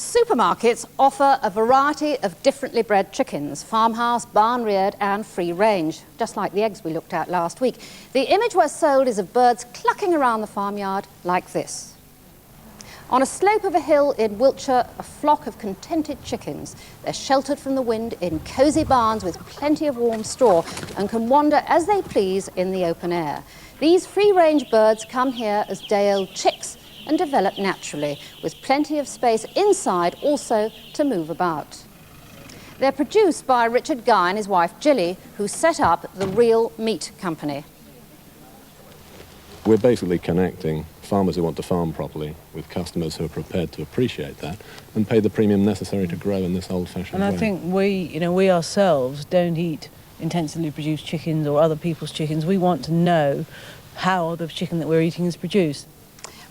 Supermarkets offer a variety of differently bred chickens, farmhouse, barn-reared and free-range, just like the eggs we looked at last week. The image we're sold is of birds clucking around the farmyard like this. On a slope of a hill in Wiltshire, a flock of contented chickens. They're sheltered from the wind in cosy barns with plenty of warm straw and can wander as they please in the open air. These free-range birds come here as day-old chicks and develop naturally, with plenty of space inside also to move about. They're produced by Richard Guy and his wife Gilly, who set up the Real Meat Company. We're basically connecting farmers who want to farm properly with customers who are prepared to appreciate that and pay the premium necessary to grow in this old-fashioned way. And I think we ourselves don't eat intensively produced chickens or other people's chickens. We want to know how the chicken that we're eating is produced.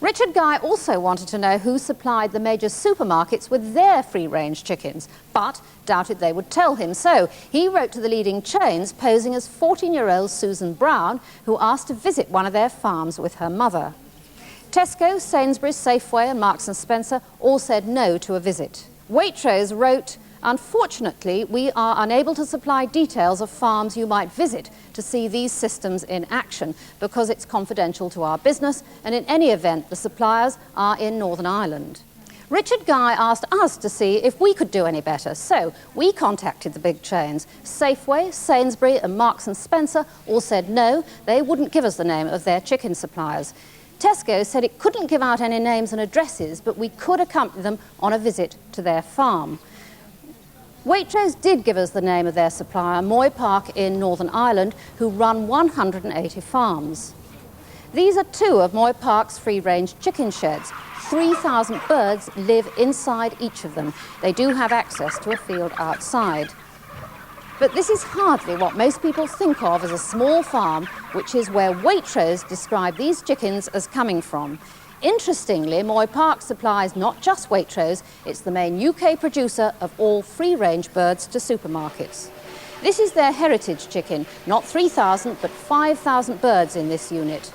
Richard Guy also wanted to know who supplied the major supermarkets with their free-range chickens, but doubted they would tell him. So he wrote to the leading chains, posing as 14-year-old Susan Brown, who asked to visit one of their farms with her mother. Tesco, Sainsbury's, Safeway and Marks & Spencer all said no to a visit. Waitrose wrote, "Unfortunately, we are unable to supply details of farms you might visit to see these systems in action because it's confidential to our business, and in any event, the suppliers are in Northern Ireland." Richard Guy asked us to see if we could do any better, so we contacted the big chains. Safeway, Sainsbury and Marks & Spencer all said no, they wouldn't give us the name of their chicken suppliers. Tesco said it couldn't give out any names and addresses, but we could accompany them on a visit to their farm. Waitrose did give us the name of their supplier, Moy Park in Northern Ireland, who run 180 farms. These are two of Moy Park's free-range chicken sheds. 3,000 birds live inside each of them. They do have access to a field outside. But this is hardly what most people think of as a small farm, which is where Waitrose described these chickens as coming from. Interestingly, Moy Park supplies not just Waitrose, it's the main UK producer of all free-range birds to supermarkets. This is their heritage chicken, not 3,000 but 5,000 birds in this unit.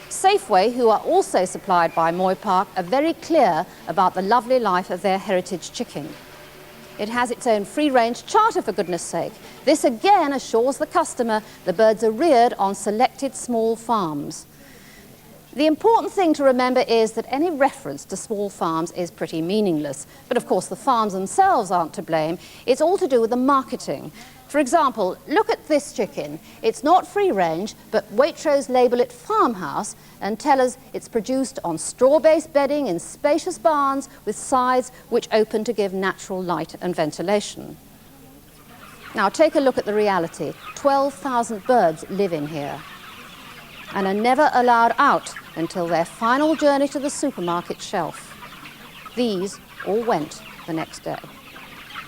Safeway, who are also supplied by Moy Park, are very clear about the lovely life of their heritage chicken. It has its own free-range charter, for goodness sake. This again assures the customer the birds are reared on selected small farms. The important thing to remember is that any reference to small farms is pretty meaningless. But of course the farms themselves aren't to blame. It's all to do with the marketing. For example, look at this chicken. It's not free range, but Waitrose label it farmhouse and tell us it's produced on straw-based bedding in spacious barns with sides which open to give natural light and ventilation. Now take a look at the reality. 12,000 birds live in here and are never allowed out until their final journey to the supermarket shelf. These all went the next day.